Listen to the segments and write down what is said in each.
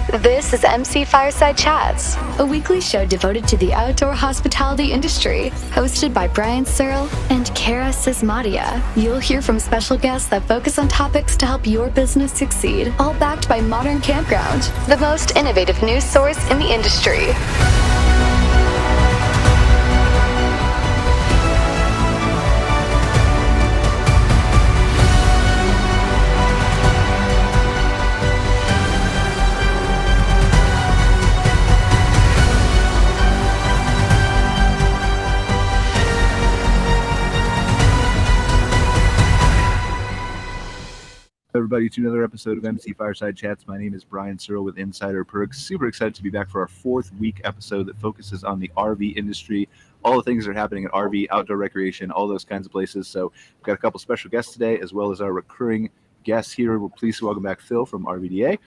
This is MC Fireside Chats, a weekly show devoted to the outdoor hospitality industry, hosted by Brian Searl and Kara Sismadia. You'll hear from special guests that focus on topics to help your business succeed, all backed by Modern Campground, the most innovative news source in the industry. Everybody to another episode of MC Fireside Chats. My name is Brian Searl with Insider Perks. Super excited to be back for our fourth week episode that focuses on the RV industry, all the things that are happening at RV, outdoor recreation, all those kinds of places. So we've got a couple special guests today, as well as our recurring guests here. We're pleased to welcome back Phil from RVDA,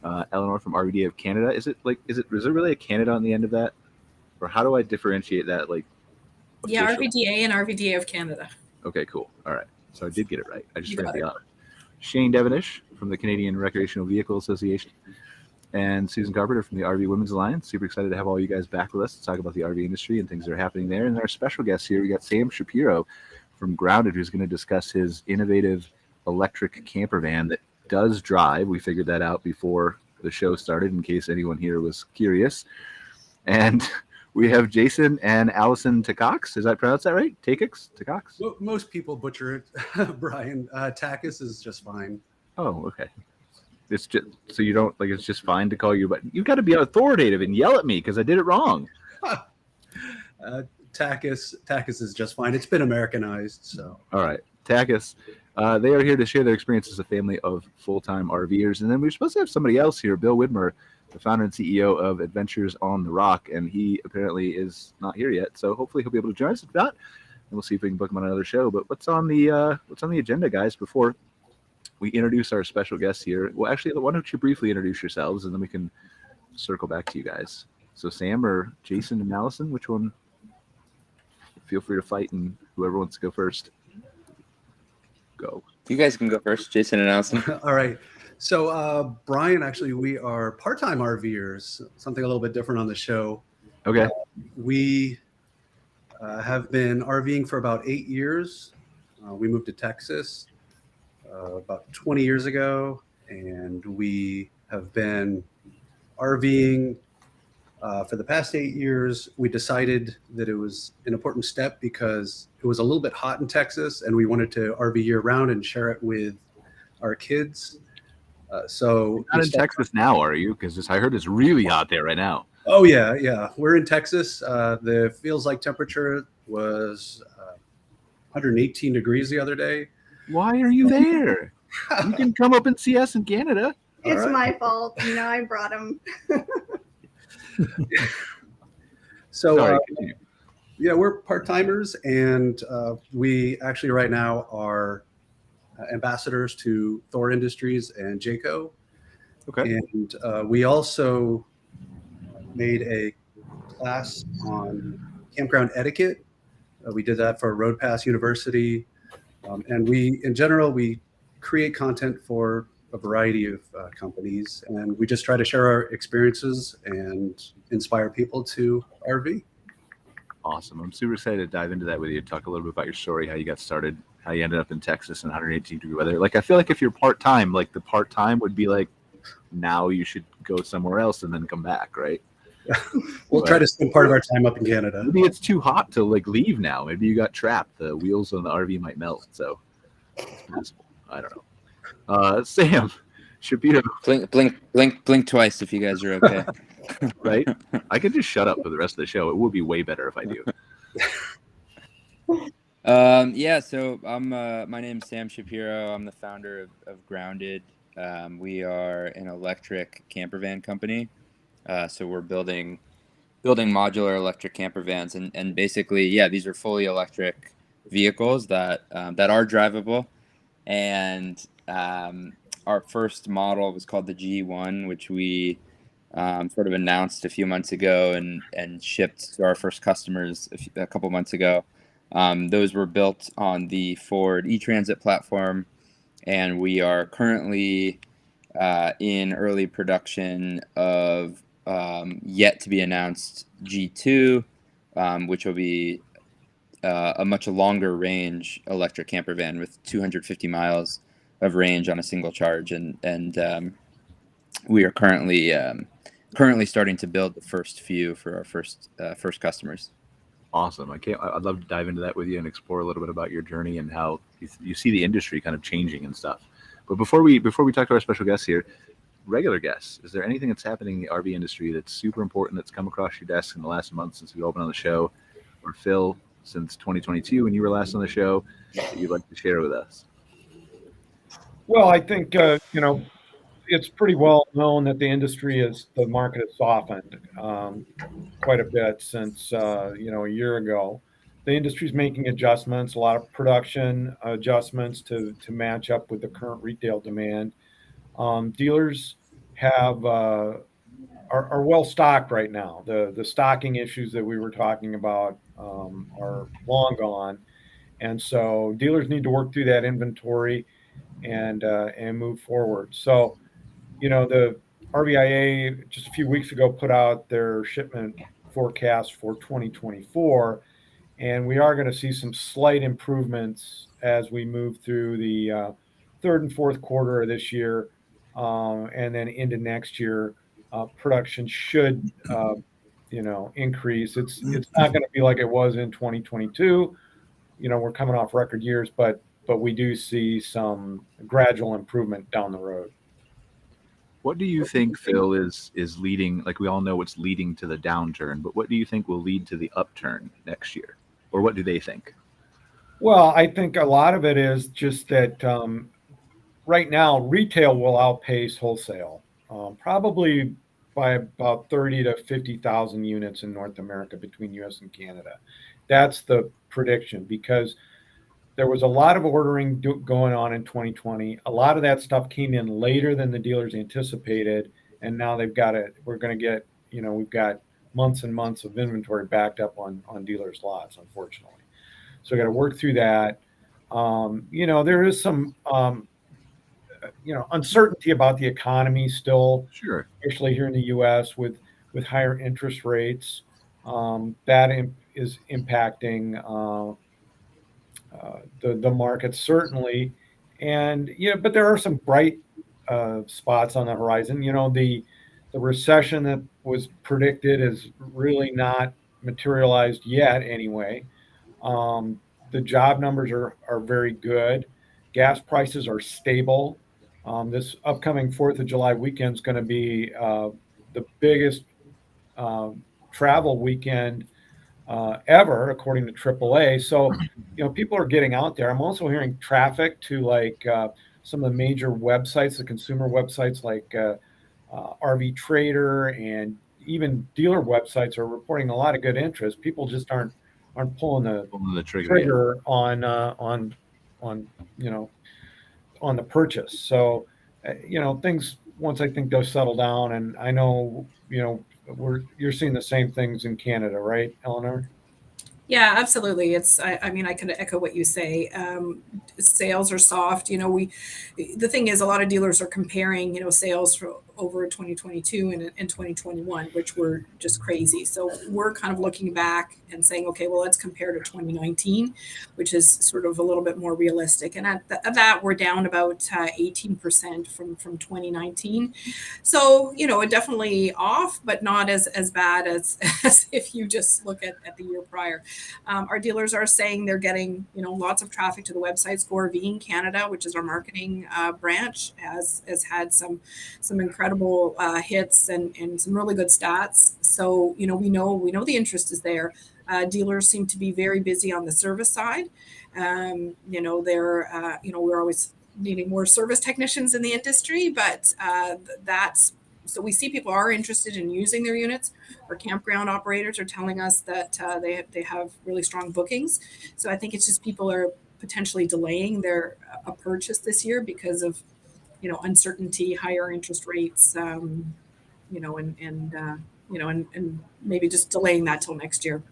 Eleanore from RVDA of Canada. Is there really a Canada on the end of that? Or how do I differentiate that? Yeah, RVDA and RVDA of Canada. Okay, cool. All right. So I did get it right. I just forgot the honor. Shane Devenish from the Canadian Recreational Vehicle Association, and Susan Carpenter from the RV Women's Alliance. Super excited to have all you guys back with us to talk about the RV industry and things that are happening there. And our special guest here, we got Sam Shapiro from Grounded, who's going to discuss his innovative electric camper van that does drive. We figured that out before the show started, in case anyone here was curious. And we have Jason and Alison Takacs. Did I pronounce that right? Takacs? Well, most people butcher it, Brian. Takacs is just fine. Oh, okay. It's just so you don't it's just fine to call you, but you got to be authoritative and yell at me because I did it wrong. Takacs is just fine. It's been Americanized, so. All right, Takacs. They are here to share their experience as a family of full-time RVers, and then we're supposed to have somebody else here, Bill Widmer, the founder and CEO of Adventures on the Rock, and he apparently is not here yet. So hopefully he'll be able to join us. If not, and we'll see if we can book him on another show. But what's on the agenda, guys? Before we introduce our special guests here, well, actually, why don't you briefly introduce yourselves, and then we can circle back to you guys. So Sam or Jason and Allison, which one? Feel free to fight, and whoever wants to go first, go. You guys can go first, Jason and Allison. All right. So, Brian, actually, we are part-time RVers, something a little bit different on the show. Okay. We have been RVing for about 8 years. We moved to Texas about 20 years ago, and we have been RVing for the past 8 years. We decided that it was an important step because it was a little bit hot in Texas, and we wanted to RV year-round and share it with our kids. So you're not in Texas now, are you? Because I heard it's really hot there right now. Oh yeah. We're in Texas. The feels like temperature was 118 degrees the other day. Why are you there? You can come up and see us in Canada. It's my fault. I brought him. So sorry, yeah, we're part-timers, and we actually right now are ambassadors to Thor Industries and Jayco. Okay. And we also made a class on campground etiquette. We did that for Road Pass University. And in general, we create content for a variety of companies, and we just try to share our experiences and inspire people to RV. Awesome. I'm super excited to dive into that with you. Talk a little bit about your story, how you got started, how you ended up in Texas in 118-degree weather. I feel like if you're part-time, the part-time would be now you should go somewhere else and then come back, right? We'll try to spend part of our time up in Canada. Maybe it's too hot to leave now. Maybe you got trapped. The wheels on the RV might melt. So it's possible. I don't know. Sam Shapiro. Blink twice if you guys are okay. Right? I could just shut up for the rest of the show. It would be way better if I do. So my name's Sam Shapiro. I'm the founder of Grounded. We are an electric camper van company. So we're building modular electric camper vans, and basically, these are fully electric vehicles that are drivable. And our first model was called the G1, which we sort of announced a few months ago and shipped to our first customers a couple months ago. Those were built on the Ford e-Transit platform, and we are currently in early production of yet to be announced G2, which will be a much longer range electric camper van with 250 miles of range on a single charge, and we are currently starting to build the first few for our first customers. Awesome. I'd love to dive into that with you and explore a little bit about your journey and how you see the industry kind of changing and stuff. But before we talk to our special guests here, regular guests, is there anything that's happening in the RV industry that's super important that's come across your desk in the last month since we opened on the show, or Phil, since 2022 when you were last on the show, that you'd like to share with us? Well, I think, it's pretty well known that the market has softened quite a bit since, a year ago. The industry's making adjustments, a lot of production adjustments to match up with the current retail demand. Dealers are well stocked right now. The stocking issues that we were talking about are long gone, and so dealers need to work through that inventory and move forward. So, the RVIA just a few weeks ago put out their shipment forecast for 2024, and we are going to see some slight improvements as we move through the third and fourth quarter of this year, and then into next year. Production should, increase. It's not going to be like it was in 2022. We're coming off record years, but we do see some gradual improvement down the road. What do you think, Phil, is leading? Like, we all know what's leading to the downturn, but what do you think will lead to the upturn next year, or what do they think? Well, I think a lot of it is just that right now retail will outpace wholesale, probably by about 30 to 50,000 units in North America between U.S. and Canada. That's the prediction, because there was a lot of ordering going on in 2020. A lot of that stuff came in later than the dealers anticipated, and now we've got months and months of inventory backed up on dealers' lots, unfortunately. So we got to work through that. There is some uncertainty about the economy still, Sure, especially here in the U.S. with higher interest rates. That is impacting the market, certainly. And but there are some bright spots on the horizon. The recession that was predicted is really not materialized yet anyway. The job numbers are very good. Gas prices are stable. This upcoming 4th of July weekend is going to be the biggest travel weekend ever, according to AAA. So, people are getting out there. I'm also hearing traffic to some of the major websites, the consumer websites like RV Trader, and even dealer websites are reporting a lot of good interest. People just aren't pulling the trigger on the purchase. So, things, once I think they'll settle down, and I know, you're seeing the same things in Canada, right, Eleanor? Yeah, absolutely. I mean, I can echo what you say. Sales are soft. The thing is, a lot of dealers are comparing, sales for over 2022 and 2021, which were just crazy. So we're kind of looking back and saying, okay, well, let's compare to 2019, which is sort of a little bit more realistic. And at that, we're down about 18% from 2019. So, definitely off, but not as bad as if you just look at the year prior. Our dealers are saying they're getting, lots of traffic to the website. RVing Canada, which is our marketing branch, has had some incredible hits and some really good stats. So, we know the interest is there. Dealers seem to be very busy on the service side. We're always needing more service technicians in the industry, but so we see people are interested in using their units. Our campground operators are telling us that they have really strong bookings. So I think it's just people are potentially delaying a purchase this year because of uncertainty, higher interest rates, and maybe just delaying that till next year.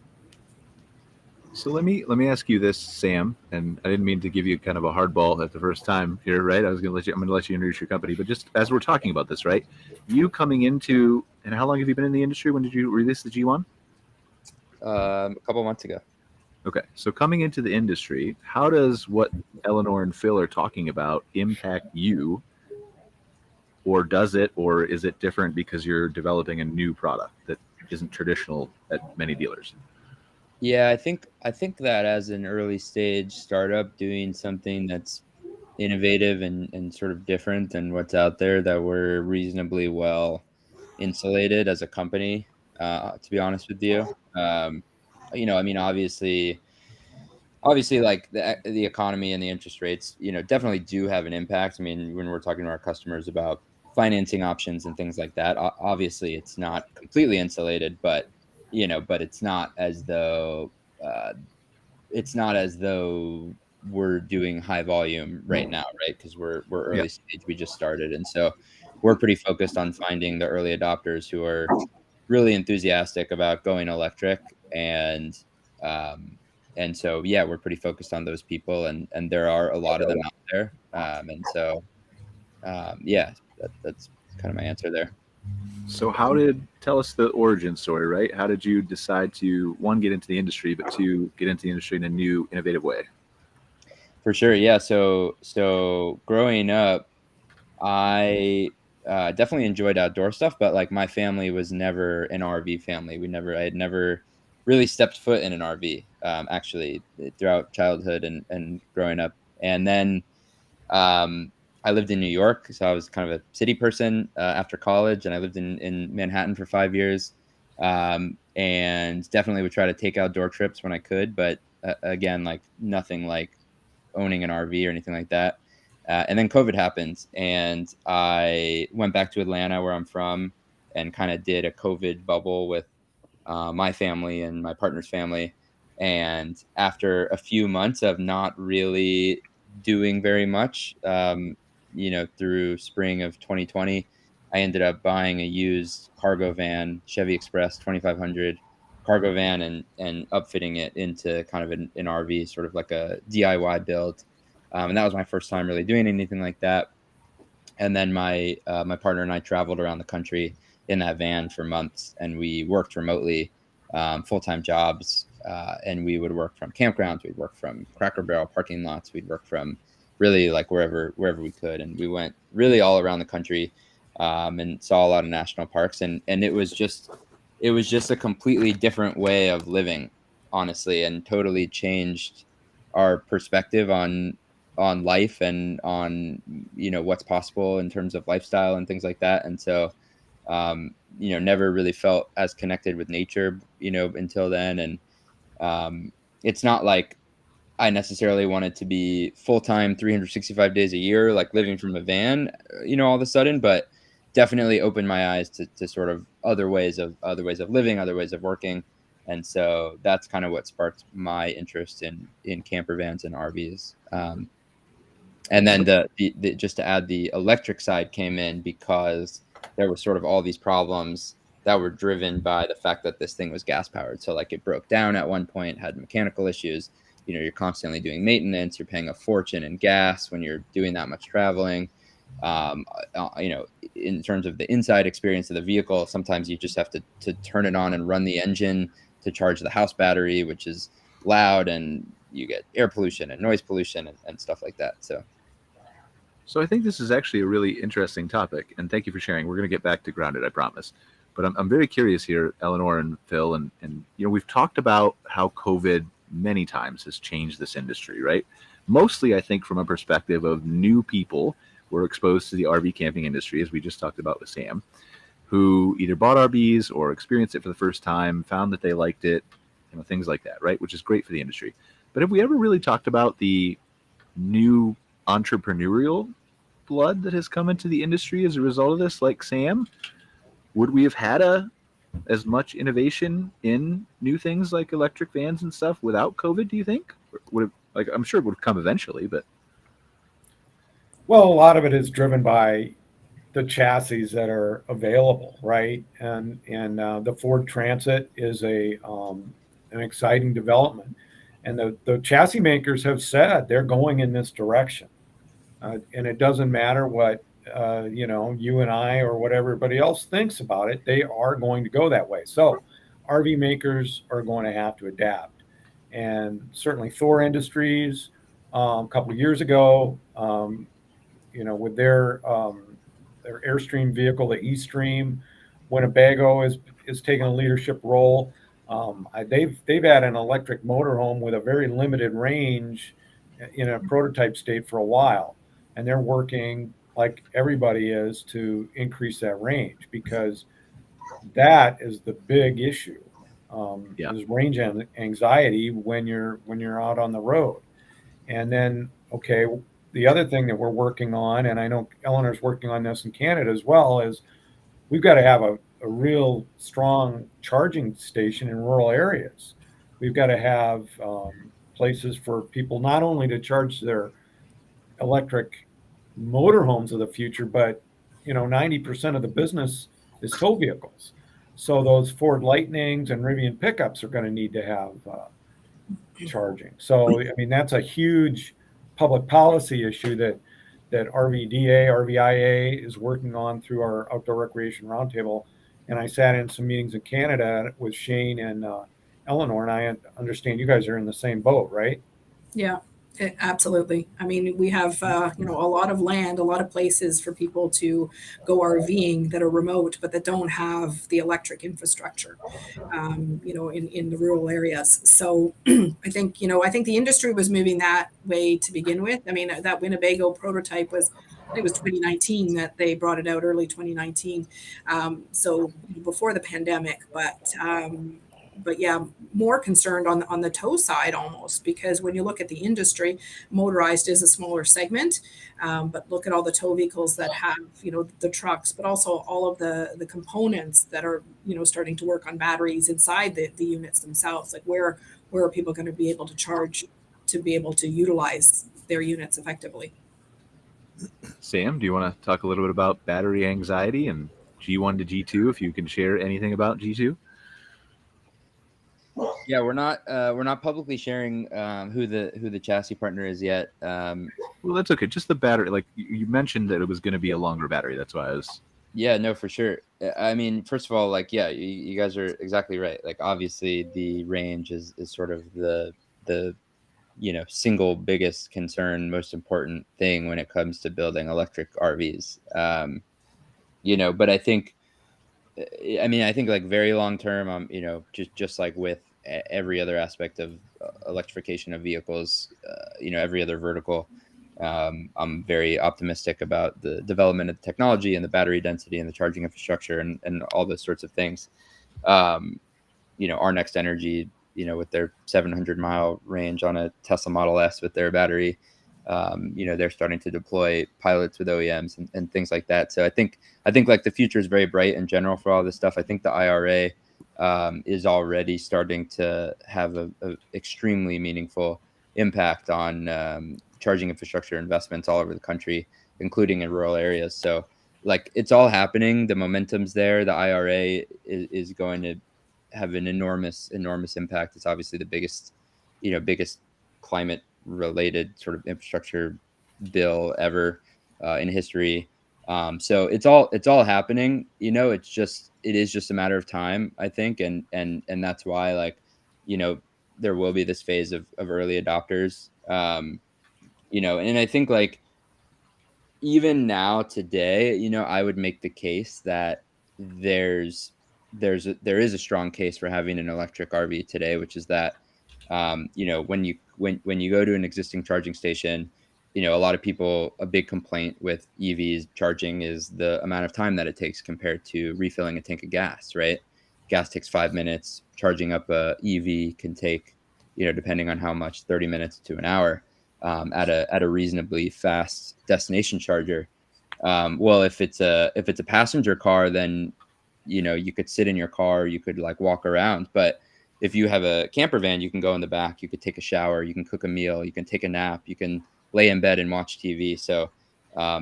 So let me ask you this, Sam, and I didn't mean to give you kind of a hardball at the first time here, right? I'm going to let you introduce your company, but just as we're talking about this, right? You coming into, and how long have you been in the industry? When did you release the G1? A couple months ago. Okay, so coming into the industry, how does what Eleanore and Phil are talking about impact you, or does it, or is it different because you're developing a new product that isn't traditional at many dealers? Yeah, I think that as an early stage startup doing something that's innovative and sort of different than what's out there, that we're reasonably well insulated as a company, to be honest with you. I mean, obviously like the economy and the interest rates, definitely do have an impact. I mean, when we're talking to our customers about financing options and things like that, obviously it's not completely insulated, but but uh, it's not as though we're doing high volume right now, right? Because we're Yeah. early stage, we just started, and so we're pretty focused on finding the early adopters who are really enthusiastic about going electric, um, and so yeah, we're pretty focused on those people, and there are a lot of them out there, and so yeah, that's kind of my answer there. So tell us the origin story, right? How did you decide to, one, get into the industry, but two, get into the industry in a new, innovative way? For sure, yeah. So growing up, I definitely enjoyed outdoor stuff, but like my family was never an RV family. I had never really stepped foot in an RV, actually, throughout childhood and growing up. And then um, I lived in New York, so I was kind of a city person after college, and I lived in Manhattan for 5 years, and definitely would try to take outdoor trips when I could, but again, like nothing like owning an RV or anything like that. And then COVID happened, and I went back to Atlanta, where I'm from, and kind of did a COVID bubble with my family and my partner's family. And after a few months of not really doing very much, through spring of 2020, I ended up buying a used cargo van, Chevy Express 2500 cargo van, and upfitting it into kind of an RV, sort of like a DIY build. And that was my first time really doing anything like that. And then my partner and I traveled around the country in that van for months, and we worked remotely, full-time jobs, and we would work from campgrounds, we'd work from Cracker Barrel parking lots, we'd work from really like wherever we could, and we went really all around the country, and saw a lot of national parks, and it was just a completely different way of living, honestly, and totally changed our perspective on life and on what's possible in terms of lifestyle and things like that. And so never really felt as connected with nature until then. And it's not like I necessarily wanted to be full-time 365 days a year, like living from a van, all of a sudden, but definitely opened my eyes to sort of other ways of living, other ways of working. And so that's kind of what sparked my interest in camper vans and RVs. And then the just to add, the electric side came in because there were sort of all these problems that were driven by the fact that this thing was gas powered. So like it broke down at one point, had mechanical issues. You're constantly doing maintenance. You're paying a fortune in gas when you're doing that much traveling. Um, in terms of the inside experience of the vehicle, sometimes you just have to turn it on and run the engine to charge the house battery, which is loud, and you get air pollution and noise pollution and stuff like that. So I think this is actually a really interesting topic, and thank you for sharing. We're going to get back to grounded, I promise. But I'm very curious here, Eleanore and Phil, and we've talked about how COVID many times has changed this industry, right? Mostly, I think, from a perspective of new people were exposed to the RV camping industry, as we just talked about with Sam, who either bought RVs or experienced it for the first time, found that they liked it, things like that, right? Which is great for the industry. But have we ever really talked about the new entrepreneurial blood that has come into the industry as a result of this? Like Sam, would we have had as much innovation in new things like electric vans and stuff without COVID, do you think? Would have, like, I'm sure it would have come eventually, but Well, a lot of it is driven by the chassis that are available, right? And the Ford Transit is an exciting development. And the chassis makers have said they're going in this direction. And it doesn't matter what, you and I or what everybody else thinks about it, they are going to go that way. So RV makers are going to have to adapt. And certainly Thor Industries, a couple of years ago, with their Airstream vehicle, the E-Stream, Winnebago is taking a leadership role. They've had an electric motorhome with a very limited range in a prototype state for a while, and they're working like everybody is to increase that range, because that is the big issue. Is range anxiety when you're out on the road. And then, okay, the other thing that we're working on, and I know Eleanor's working on this in Canada as well, is we've got to have a real strong charging station in rural areas. We've got to have places for people not only to charge their electric motorhomes of the future, but 90% of the business is tow vehicles. So those Ford Lightnings and Rivian pickups are going to need to have charging. So I mean, that's a huge public policy issue that RVDA, RVIA is working on through our Outdoor Recreation Roundtable. And I sat in some meetings in Canada with Shane and Eleanore, and I understand you guys are in the same boat, right? Yeah, absolutely. I mean, we have, a lot of land, a lot of places for people to go RVing that are remote, but that don't have the electric infrastructure, in the rural areas. So I think the industry was moving that way to begin with. I mean, that Winnebago prototype was, I think it was 2019 that they brought it out, early 2019. So before the pandemic, but yeah, more concerned on the tow side almost, because when you look at the industry, motorized is a smaller segment, but look at all the tow vehicles that have, the trucks, but also all of the components that are, starting to work on batteries inside the units themselves. Like where are people going to be able to charge to be able to utilize their units effectively? Sam, do you want to talk a little bit about battery anxiety and G1 to G2, if you can share anything about G2? Yeah, we're not publicly sharing who the chassis partner is yet. Well, that's okay. Just the battery. Like you mentioned that it was going to be a longer battery. That's why I was. Yeah, no, for sure. I mean, first of all, like, yeah, you guys are exactly right. Like, obviously, the range is sort of the single biggest concern, most important thing when it comes to building electric RVs. But I think like very long term, just like with every other aspect of electrification of vehicles, every other vertical, I'm very optimistic about the development of the technology and the battery density and the charging infrastructure and all those sorts of things. Our Next Energy, with their 700-mile range on a Tesla Model S with their battery, they're starting to deploy pilots with OEMs and things like that. So I think like the future is very bright in general for all this stuff. I think the IRA is already starting to have a extremely meaningful impact on charging infrastructure investments all over the country, including in rural areas. So like it's all happening. The momentum's there. The IRA is going to have an enormous impact. It's obviously the biggest climate related sort of infrastructure bill ever in history. So it's all happening. It is just a matter of time, I think, and that's why, like, there will be this phase of early adopters. And I think like even now today, I would make the case that there is a strong case for having an electric RV today, which is that when you go to an existing charging station, a lot of people, a big complaint with EVs charging is the amount of time that it takes compared to refilling a tank of gas, right? Gas takes 5 minutes. Charging up a EV can take, depending on how much, 30 minutes to an hour at a reasonably fast destination charger. Well, if it's a passenger car, then, you could sit in your car, you could like walk around. But if you have a camper van, you can go in the back, you could take a shower, you can cook a meal, you can take a nap, you can lay in bed and watch TV. So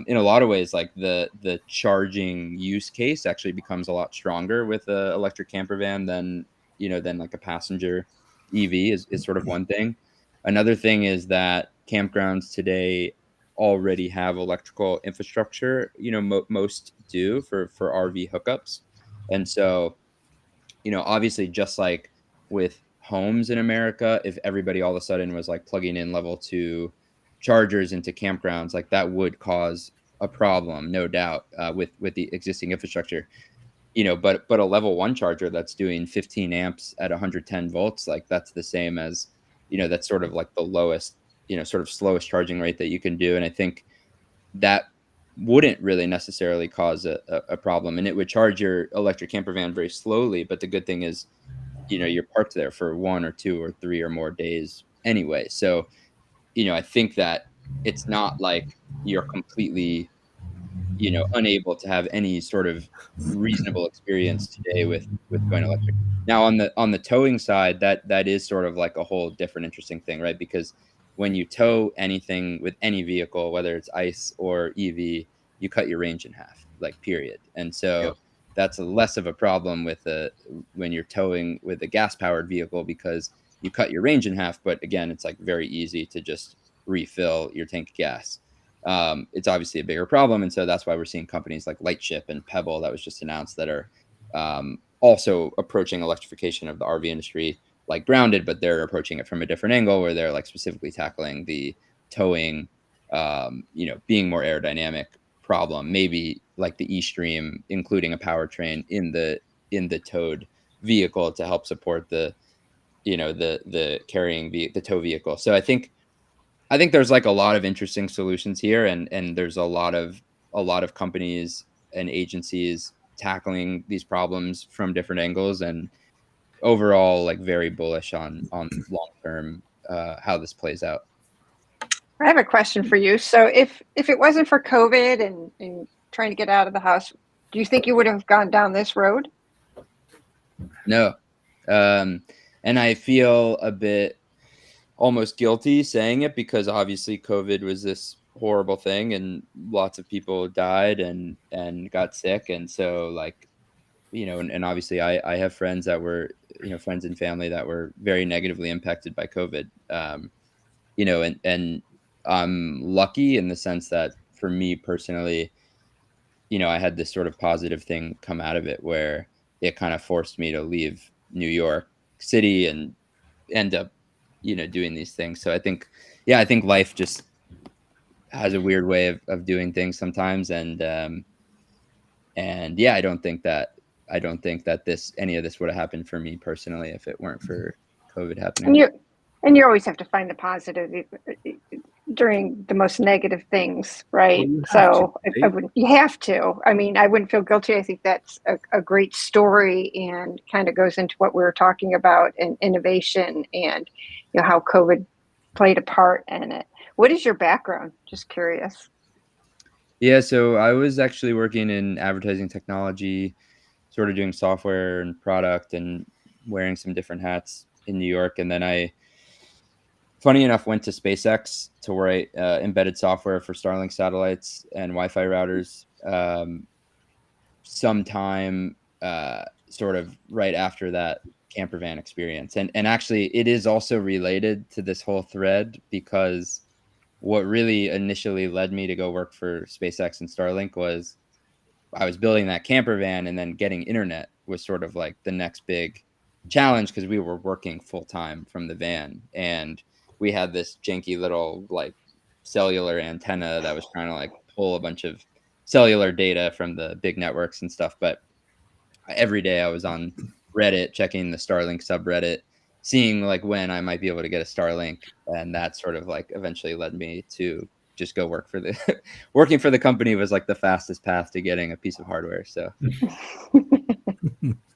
in a lot of ways, like the charging use case actually becomes a lot stronger with an electric camper van than like a passenger EV is sort of one thing. Another thing is that campgrounds today already have electrical infrastructure. Most do for RV hookups. And so, obviously, just like with homes in America, if everybody all of a sudden was like plugging in level 2 chargers into campgrounds, like that would cause a problem, no doubt, with the existing infrastructure. But a level 1 charger that's doing 15 amps at 110 volts, like that's the same as, that's sort of like the lowest, sort of slowest charging rate that you can do. And I think that wouldn't really necessarily cause a problem, and it would charge your electric camper van very slowly. But the good thing is, you're parked there for 1 or 2 or 3 or more days anyway. So, I think that it's not like you're completely, unable to have any sort of reasonable experience today with going electric. Now on the towing side, that is sort of like a whole different interesting thing, right? Because when you tow anything with any vehicle, whether it's ICE or EV, you cut your range in half, like period. And so that's less of a problem when you're towing with a gas powered vehicle, because you cut your range in half. But again, it's like very easy to just refill your tank of gas. It's obviously a bigger problem. And so that's why we're seeing companies like Lightship and Pebble that was just announced that are also approaching electrification of the RV industry like Grounded, but they're approaching it from a different angle, where they're like specifically tackling the towing, being more aerodynamic problem, maybe like the E-Stream, including a powertrain in the towed vehicle to help support the carrying the tow vehicle. So I think there's like a lot of interesting solutions here, and there's a lot of companies and agencies tackling these problems from different angles, and overall like very bullish on long term how this plays out. I have a question for you. So if it wasn't for COVID and trying to get out of the house, do you think you would have gone down this road? No. And I feel a bit almost guilty saying it, because obviously COVID was this horrible thing and lots of people died and got sick. And so like, and obviously I have friends that were, friends and family that were very negatively impacted by COVID. And I'm lucky in the sense that for me personally, I had this sort of positive thing come out of it, where it kind of forced me to leave New York City and end up, doing these things. So I think life just has a weird way of doing things sometimes. And yeah, I don't think that any of this would have happened for me personally if it weren't for COVID happening. And you always have to find the positive during the most negative things, right? Well, you have to. I mean, I wouldn't feel guilty. I think that's a great story, and kind of goes into what we were talking about, and innovation, and how COVID played a part in it. What is your background? Just curious. Yeah, so I was actually working in advertising technology, sort of doing software and product and wearing some different hats in New York. And then I, funny enough, went to SpaceX to write embedded software for Starlink satellites and Wi-Fi routers sometime sort of right after that campervan experience. And actually, it is also related to this whole thread, because what really initially led me to go work for SpaceX and Starlink was I was building that campervan, and then getting internet was sort of like the next big challenge, because we were working full time from the van, and we had this janky little like cellular antenna that was trying to like pull a bunch of cellular data from the big networks and stuff. But every day I was on Reddit checking the Starlink subreddit, seeing like when I might be able to get a Starlink, and that sort of like eventually led me to just go work for working for the company was like the fastest path to getting a piece of hardware. So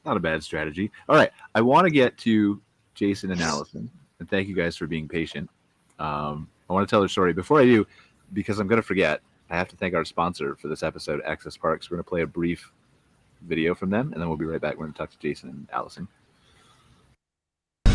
not a bad strategy. All right, I want to get to Jason and Allison, and thank you guys for being patient. I want to tell their story. Before I do, because I'm going to forget, I have to thank our sponsor for this episode, AccessParks. We're going to play a brief video from them, and then we'll be right back. We're going to talk to Jason and Allison.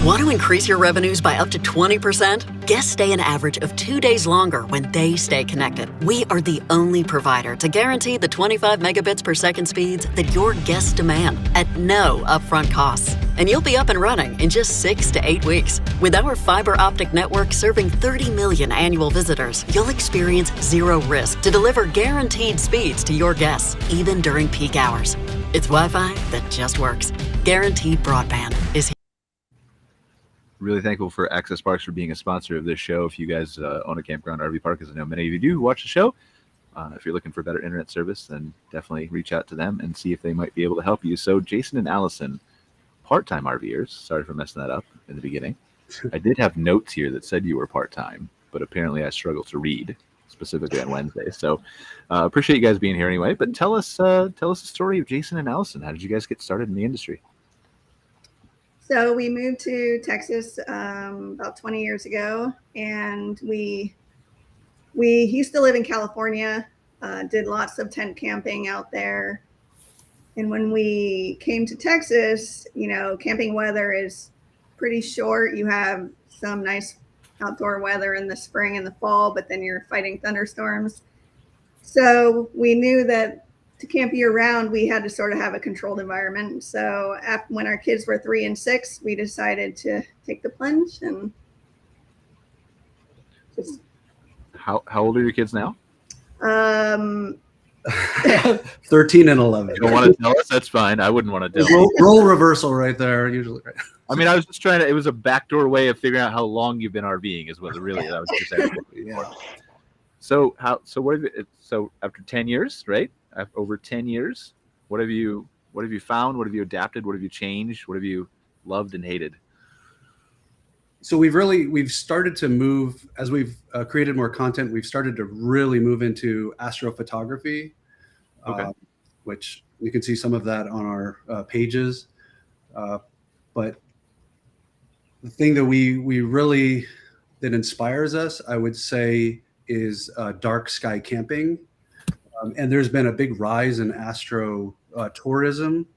Want to increase your revenues by up to 20%? Guests stay an average of 2 days longer when they stay connected. We are the only provider to guarantee the 25 megabits per second speeds that your guests demand at no upfront costs. and you'll be up and running in just 6 to 8 weeks. With our fiber optic network serving 30 million annual visitors, you'll experience zero risk to deliver guaranteed speeds to your guests, even during peak hours. It's Wi-Fi that just works. Guaranteed broadband is here. Really thankful for AccessParks for being a sponsor of this show. If you guys own a campground RV park, as I know many of you do, watch the show. If you're looking for better internet service, then definitely reach out to them and see if they might be able to help you. So Jason and Alison, part-time RVers. Sorry for messing that up in the beginning. I did have notes here that said you were part-time, but apparently I struggle to read, specifically on Wednesday. So appreciate you guys being here anyway. But tell us the story of Jason and Alison. How did you guys get started in the industry? So we moved to Texas about 20 years ago, and we used to live in California, did lots of tent camping out there. And when we came to Texas, camping weather is pretty short. You have some nice outdoor weather in the spring and the fall, but then you're fighting thunderstorms. So we knew that to camp year round, we had to sort of have a controlled environment. So when our kids were 3 and 6, we decided to take the plunge. And just How old are your kids now? 13 and 11. You don't want to tell us? That's fine. I wouldn't want to tell you. Role reversal right there, usually. Right? I mean, I was just trying to, it was a backdoor way of figuring out how long you've been RVing is what really, I was just asking. Yeah. So after 10 years, right? Over 10 years, what have you found? What have you adapted? What have you changed? What have you loved and hated? So we've started to move, as we've created more content, we've started to really move into astrophotography, okay. Which you can see some of that on our pages. But the thing that that inspires us, I would say, is dark sky camping. And there's been a big rise in astro tourism.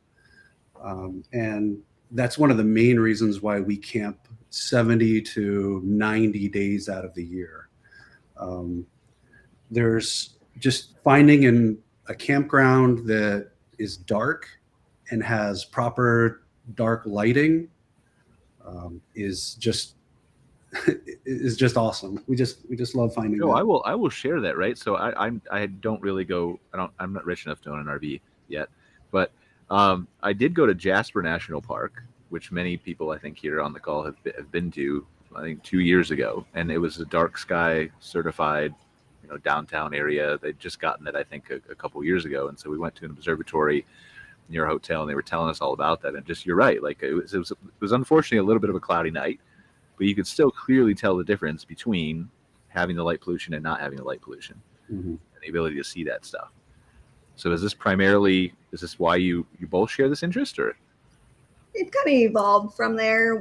And that's one of the main reasons why we camp 70 to 90 days out of the year. There's just finding in a campground that is dark and has proper dark lighting is just awesome. We just love finding. No, that. I will share that. Right. So I don't really go. I'm not rich enough to own an RV yet, but I did go to Jasper National Park, which many people I think here on the call have been to, I think 2 years ago, and it was a dark sky certified, downtown area. They'd just gotten it, I think, a couple years ago, and so we went to an observatory near a hotel, and they were telling us all about that. And just, you're right, like it was unfortunately a little bit of a cloudy night, but you could still clearly tell the difference between having the light pollution and not having the light pollution, and the ability to see that stuff. So is this why you both share this interest, or? It kind of evolved from there.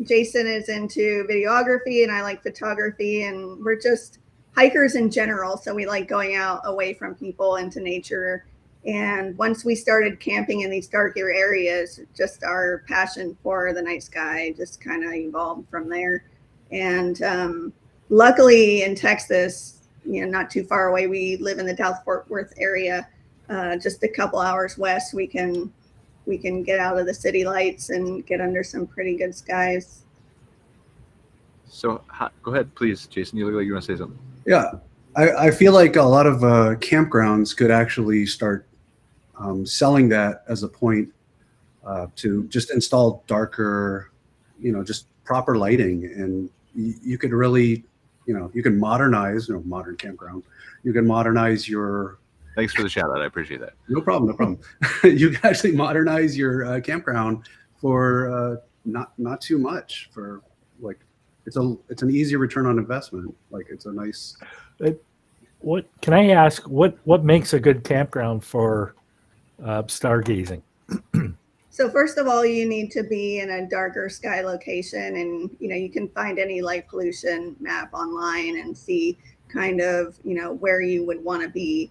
Jason is into videography and I like photography, and we're just hikers in general. So we like going out away from people into nature. And once we started camping in these darker areas, just our passion for the night sky just kind of evolved from there. And luckily in Texas, not too far away, we live in the Dallas-Fort Worth area, just a couple hours west. We can get out of the city lights and get under some pretty good skies. So go ahead, please, Jason. You look like you want to say something. Yeah, I feel like a lot of campgrounds could actually start selling that as a point to just install darker, just proper lighting, and you could really, you can modernize, modern campground. You can modernize your. Thanks for the shout out. I appreciate that. No problem. You can actually modernize your campground for not too much, for like it's an easy return on investment. Like it's a nice. What can I ask? What makes a good campground for stargazing? So first of all, you need to be in a darker sky location, and you can find any light pollution map online and see kind of where you would want to be.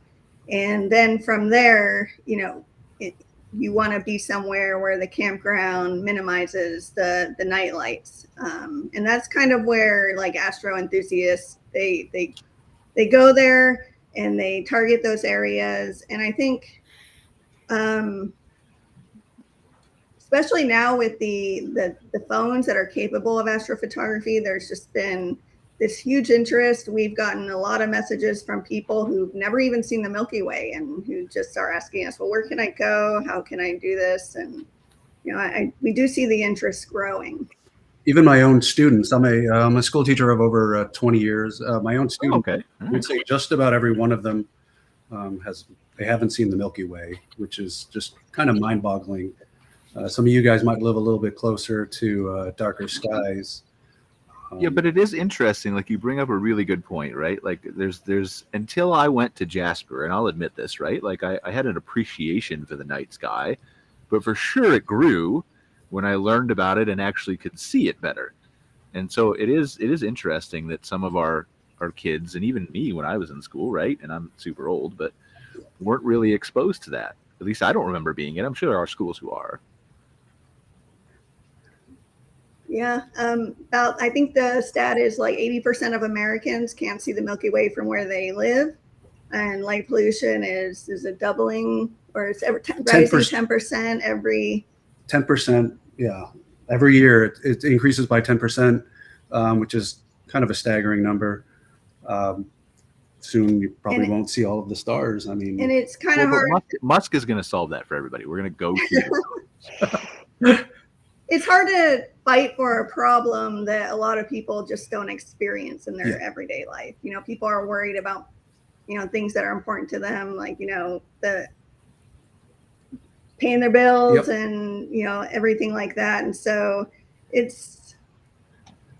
And then from there, you want to be somewhere where the campground minimizes the night lights. And that's kind of where like astro enthusiasts, they go there and they target those areas. And I think especially now with the phones that are capable of astrophotography, there's just been this huge interest. We've gotten a lot of messages from people who've never even seen the Milky Way and who just are asking us, well, where can I go? How can I do this? And, we do see the interest growing. Even my own students, I'm a school teacher of over 20 years. My own students, okay. I would say just about every one of them they haven't seen the Milky Way, which is just kind of mind-boggling. Some of you guys might live a little bit closer to darker skies. Yeah, but it is interesting. Like, you bring up a really good point, right? Like, there's until I went to Jasper, and I'll admit this, right? Like, I had an appreciation for the night sky, but for sure it grew when I learned about it and actually could see it better. And so it is interesting that some of our kids, and even me when I was in school, right? And I'm super old, but weren't really exposed to that. At least I don't remember being it. I'm sure there are schools who are. Yeah, I think the stat is like 80% of Americans can't see the Milky Way from where they live, and light pollution is a doubling, or it's rising 10% every 10%. Yeah, every year it increases by 10%, which is kind of a staggering number. Soon you probably won't see all of the stars. I mean, and it's kind of hard. Musk is going to solve that for everybody. We're going to go to It's hard to fight for a problem that a lot of people just don't experience in their everyday life. People are worried about, things that are important to them, like, the paying their bills and, everything like that. And so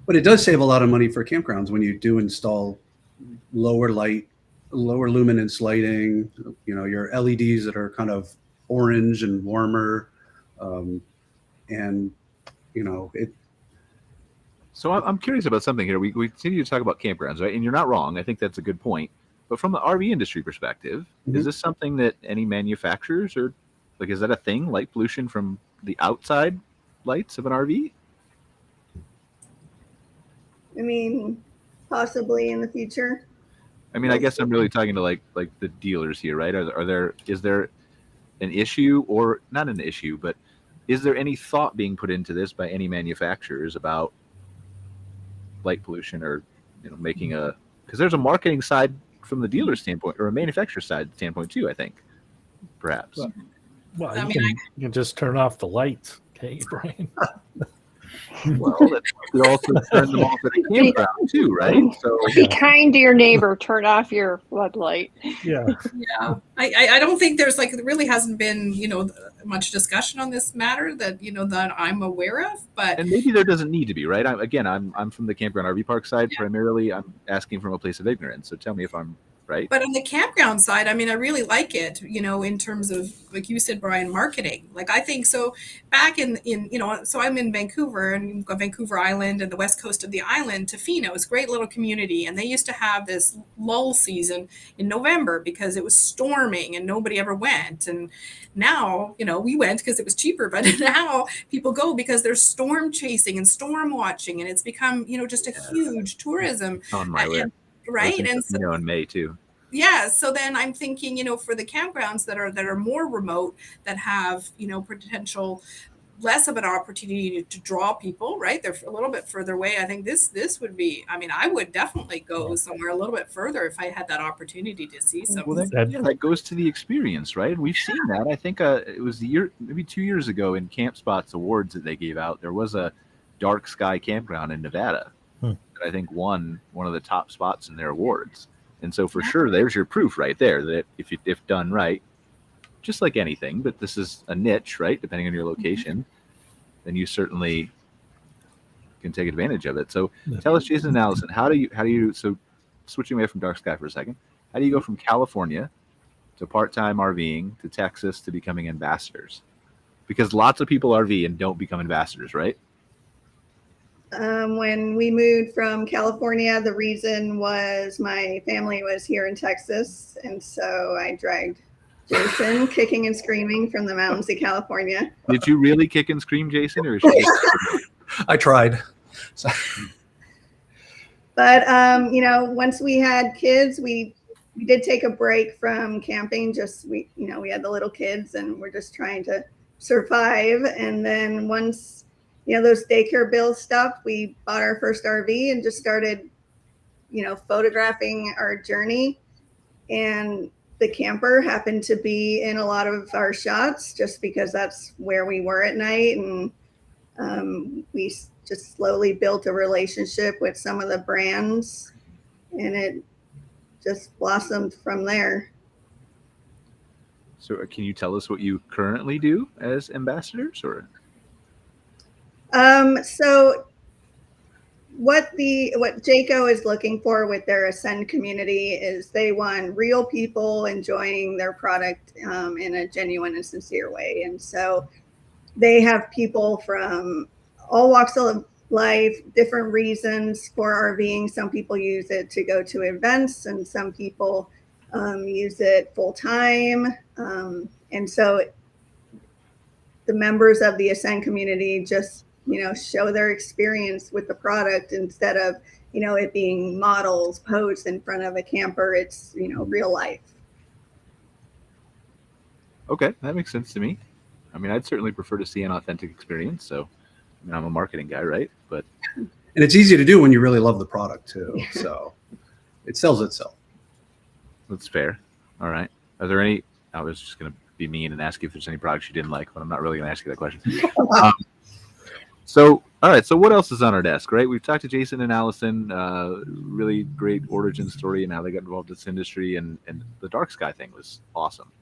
but it does save a lot of money for campgrounds when you do install lower luminance lighting, your LEDs that are kind of orange and warmer. So I'm curious about something here. We continue to talk about campgrounds, right? And you're not wrong. I think that's a good point. But from the RV industry perspective, is this something that any manufacturers or is that a thing, light pollution from the outside lights of an RV? I mean, possibly in the future. I mean, I guess I'm really talking to like the dealers here, right? Is there an issue, or not an issue, but is there any thought being put into this by any manufacturers about light pollution, or making because there's a marketing side from the dealer standpoint, or a manufacturer side standpoint too, I think, perhaps. Well, you can just turn off the lights, okay, Brian? Well, you also turn them off at a campground too, right? So be kind to your neighbor. Turn off your floodlight. Yeah. I don't think there's there really hasn't been much discussion on this matter that that I'm aware of. But and maybe there doesn't need to be, right? I'm from the campground RV park side primarily. I'm asking from a place of ignorance. So tell me if I'm right. But on the campground side, I mean, I really like it, in terms of, like you said, Brian, marketing. I think so back in so I'm in Vancouver, and you've got Vancouver Island and the west coast of the island. Tofino is a great little community. And they used to have this lull season in November because it was storming and nobody ever went. And now, we went because it was cheaper, but now people go because there's storm chasing and storm watching. And it's become, just a huge tourism. On my list. Right. And so in May too. Yeah. So then I'm thinking, for the campgrounds that are more remote, that have, potential less of an opportunity to draw people, right? They're a little bit further away. I think this would be, I would definitely go somewhere a little bit further if I had that opportunity to see something. Well, that goes to the experience, right? And we've seen that. I think it was maybe 2 years ago in Camp Spots Awards that they gave out. There was a dark sky campground in Nevada. I think won one of the top spots in their awards. And so for sure, there's your proof right there that if done right, just like anything, but this is a niche, right? Depending on your location, then you certainly can take advantage of it. So tell us, Jason and Allison, how do you, so switching away from dark sky for a second, how do you go from California to part-time RVing to Texas to becoming ambassadors? Because lots of people RV and don't become ambassadors, right? When we moved from California, the reason was my family was here in Texas. And so I dragged Jason kicking and screaming from the mountains of California. Did you really kick and scream, Jason? Or I tried. But, once we had kids, we did take a break from camping. We had the little kids, and we're just trying to survive. And then once, those daycare bills stopped, we bought our first RV and just started, photographing our journey. And the camper happened to be in a lot of our shots just because that's where we were at night. And we just slowly built a relationship with some of the brands, and it just blossomed from there. So can you tell us what you currently do as ambassadors, or? So what Jayco is looking for with their Ascend community is they want real people enjoying their product in a genuine and sincere way. And so they have people from all walks of life, different reasons for RVing. Some people use it to go to events, and some people use it full time. And so the members of the Ascend community just, show their experience with the product instead of, it being models posed in front of a camper. It's, real life. Okay, that makes sense to me. I mean, I'd certainly prefer to see an authentic experience. So, I'm a marketing guy, right? But and it's easy to do when you really love the product too. So it sells itself. That's fair. All right. Are there any? I was just going to be mean and ask you if there's any products you didn't like, but I'm not really going to ask you that question. So, all right. So what else is on our desk, right? We've talked to Jason and Alison, really great origin story and how they got involved in this industry. And the dark sky thing was awesome.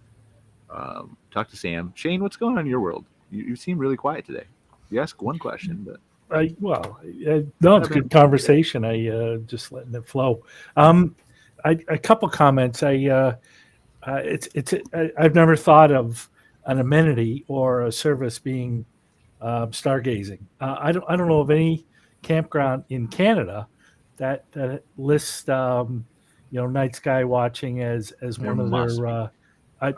Talk to Sam. Shane, what's going on in your world? You seem really quiet today. You ask one question, but no, it's a good conversation. I just letting it flow. A couple comments. I've never thought of an amenity or a service being stargazing. I don't know of any campground in Canada that lists night sky watching as one of their. I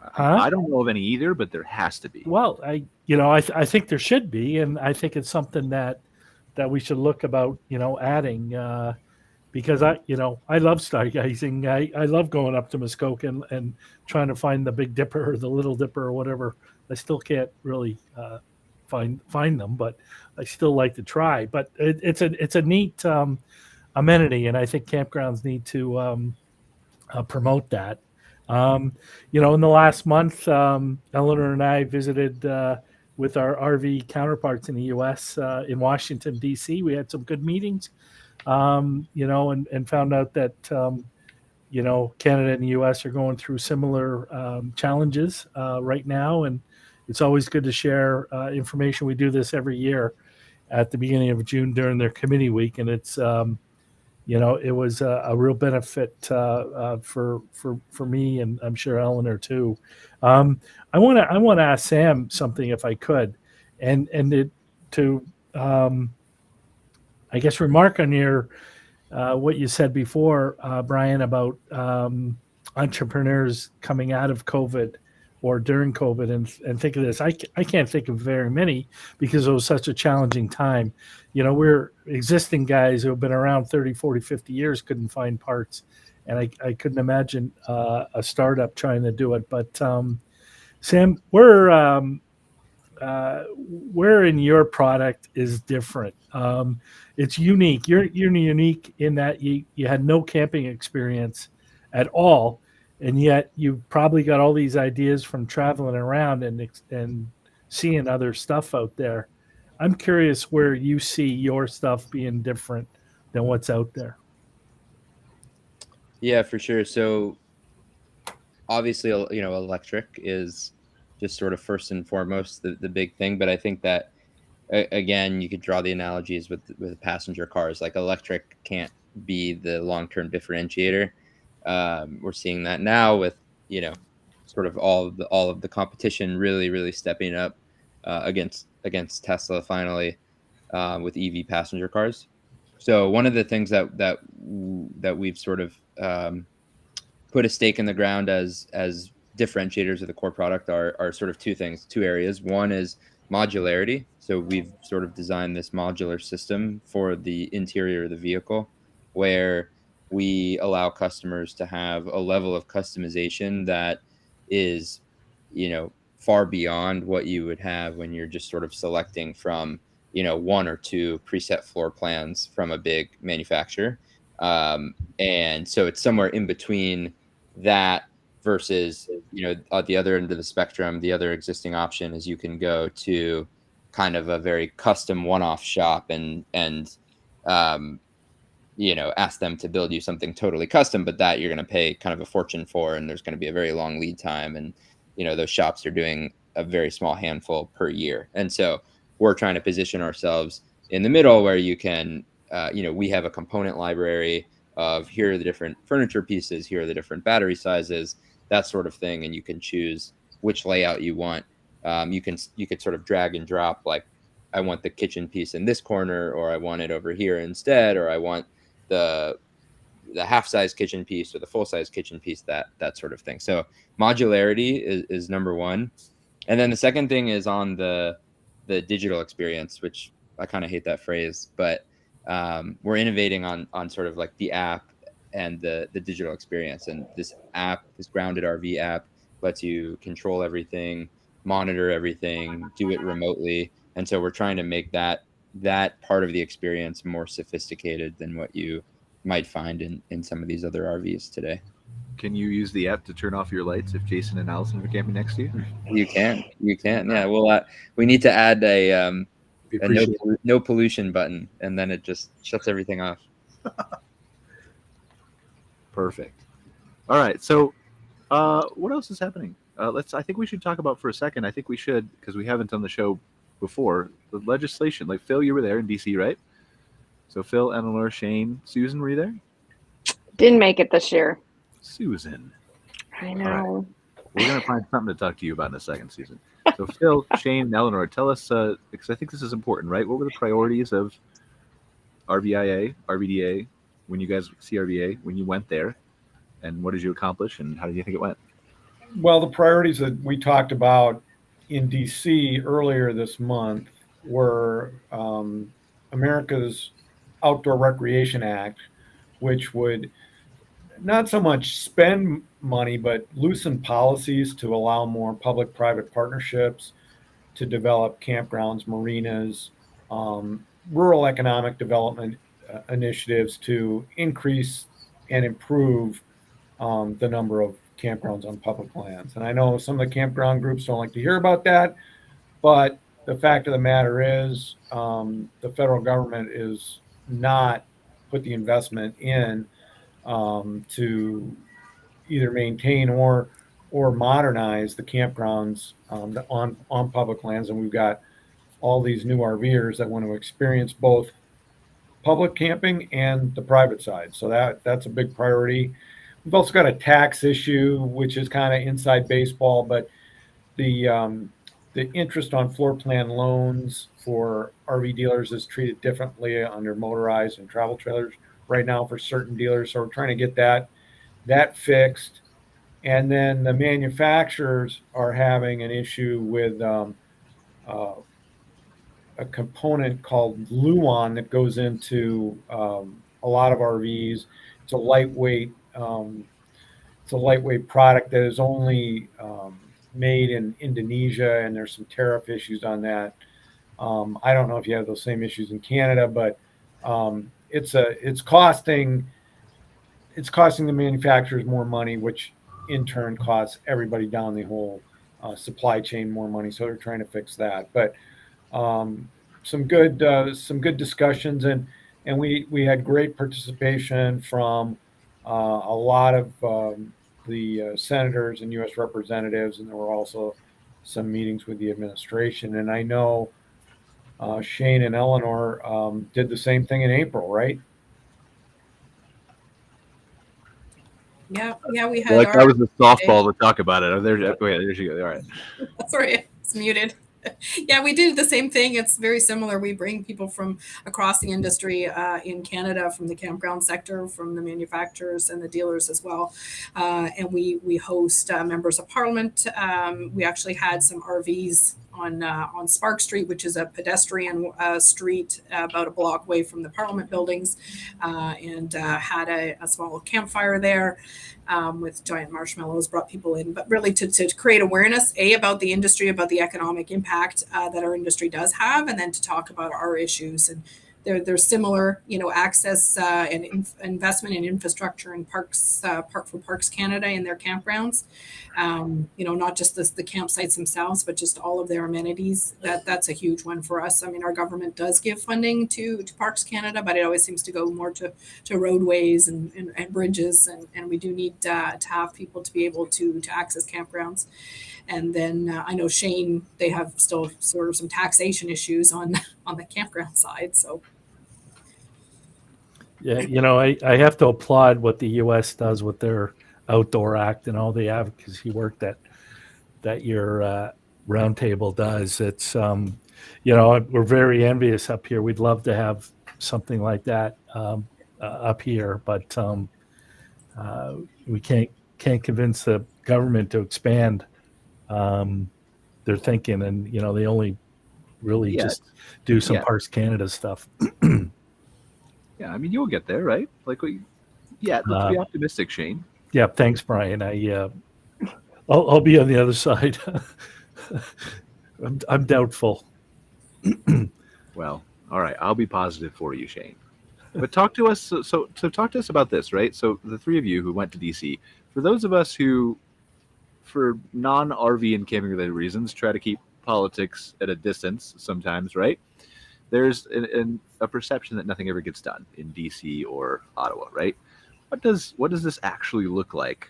don't know of any either, but there has to be. Well, I think there should be, and I think it's something that we should look about, adding, because I love stargazing. I love going up to Muskoka and trying to find the Big Dipper or the Little Dipper or whatever. I still can't really find them, but I still like to try. But it's a neat amenity, and I think campgrounds need to promote that. In the last month, Eleanor and I visited with our RV counterparts in the U.S. In Washington, D.C. We had some good meetings, and found out that, Canada and the U.S. are going through similar challenges right now. And it's always good to share information. We do this every year at the beginning of June during their committee week. And it's, it was a real benefit for me, and I'm sure Eleanor too. I want to ask Sam something if I could, and I guess remark on your what you said before, Brian, about entrepreneurs coming out of COVID or during COVID, and think of this. I can't think of very many because it was such a challenging time. We're existing guys who have been around 30, 40, 50 years, couldn't find parts. And I couldn't imagine a startup trying to do it. But Sam, where in your product is different? It's unique. You're unique in that you had no camping experience at all. And yet you've probably got all these ideas from traveling around and seeing other stuff out there. I'm curious where you see your stuff being different than what's out there. Yeah, for sure. So obviously, electric is just sort of first and foremost the big thing. But I think that, again, you could draw the analogies with passenger cars. Like electric can't be the long-term differentiator. We're seeing that now with, sort of all of the competition really stepping up against Tesla finally with EV passenger cars. So one of the things that we've sort of put a stake in the ground as differentiators of the core product are sort of two areas. One is modularity. So we've sort of designed this modular system for the interior of the vehicle where we allow customers to have a level of customization that is, far beyond what you would have when you're just sort of selecting from, you know, 1 or 2 preset floor plans from a big manufacturer. And so it's somewhere in between that versus, you know, at the other end of the spectrum, the other existing option is you can go to kind of a very custom one-off shop and you know, ask them to build you something totally custom, but that you're going to pay kind of a fortune for, and there's going to be a very long lead time. And, you know, those shops are doing a very small handful per year. And so we're trying to position ourselves in the middle where you can, you know, we have a component library of here are the different furniture pieces, here are the different battery sizes, that sort of thing. And you can choose which layout you want. You could sort of drag and drop, like, I want the kitchen piece in this corner, or I want it over here instead, or I want the half-size kitchen piece or the full-size kitchen piece, that sort of thing. So modularity is number one. And then the second thing is on the digital experience, which I kind of hate that phrase, but we're innovating on sort of like the app and the digital experience. And this app, this Grounded RV app, lets you control everything, monitor everything, do it remotely. And so we're trying to make that part of the experience more sophisticated than what you might find in some of these other RVs today. Can you use the app to turn off your lights if Jason and Alison are camping next to you? You can. Yeah. Well, we need to add a no pollution button, and then it just shuts everything off. Perfect. All right. So, what else is happening? I think we should talk about for a second. I think we should, because we haven't done the show before, the legislation. Like, Phil, you were there in DC, right? So Phil, Eleanore, Shane, Susan, were you there? Didn't make it this year. Susan. I know. Right. We're going to find something to talk to you about in a second, Susan. So Phil, Shane, and Eleanore, tell us, because I think this is important, right? What were the priorities of RVIA, RVDA, when you guys, CRVA, when you went there? And what did you accomplish, and how did you think it went? Well, the priorities that we talked about in DC earlier this month were America's Outdoor Recreation Act, which would not so much spend money, but loosen policies to allow more public-private partnerships to develop campgrounds, marinas, rural economic development initiatives to increase and improve the number of campgrounds on public lands. And I know some of the campground groups don't like to hear about that, but the fact of the matter is the federal government is not put the investment in to either maintain or modernize the campgrounds on public lands. And we've got all these new RVers that want to experience both public camping and the private side. So that's a big priority. We've also got a tax issue, which is kind of inside baseball, but the interest on floor plan loans for RV dealers is treated differently under motorized and travel trailers right now for certain dealers. So we're trying to get that fixed. And then the manufacturers are having an issue with a component called Luon that goes into a lot of RVs. It's a lightweight product that is only made in Indonesia, and there's some tariff issues on that. I don't know if you have those same issues in Canada, but it's costing the manufacturers more money, which in turn costs everybody down the whole supply chain more money. So they're trying to fix that. But some good discussions, and we had great participation from a lot of the senators and U.S. representatives, and there were also some meetings with the administration. And I know Shane and Eleanore did the same thing in April, right? Yeah, we had. Like that was the softball to talk about it. Oh, there she goes. All right. Sorry, it's muted. Yeah, we did the same thing. It's very similar. We bring people from across the industry in Canada, from the campground sector, from the manufacturers and the dealers as well. And we host members of parliament. We actually had some RVs on Spark Street, which is a pedestrian street about a block away from the Parliament buildings, and had a small campfire there with giant marshmallows, brought people in, but really to create awareness, about the industry, about the economic impact that our industry does have, and then to talk about our issues. And they're similar, access and investment in infrastructure and parks, for Parks Canada and their campgrounds. Not just the campsites themselves, but just all of their amenities. That's a huge one for us. I mean, our government does give funding to Parks Canada, but it always seems to go more to roadways and bridges, and we do need to have people to be able to access campgrounds. And then I know Shane, they have still sort of some taxation issues on the campground side. So yeah, I have to applaud what the U.S. does with their Outdoor Act and all the advocacy work that your roundtable does. It's we're very envious up here. We'd love to have something like that up here, but we can't convince the government to expand their thinking, and they only really just do some Parks Canada stuff. Yeah, I mean, you'll get there, right? Like, let's be optimistic, Shane. Yeah, thanks, Brian. I'll be on the other side. I'm doubtful. Well, all right, I'll be positive for you, Shane. But talk to us. So talk to us about this, right? So the three of you who went to DC, for those of us who, for non-RV and camping related reasons, try to keep politics at a distance sometimes, right? There's a perception that nothing ever gets done in DC or Ottawa, right? What does this actually look like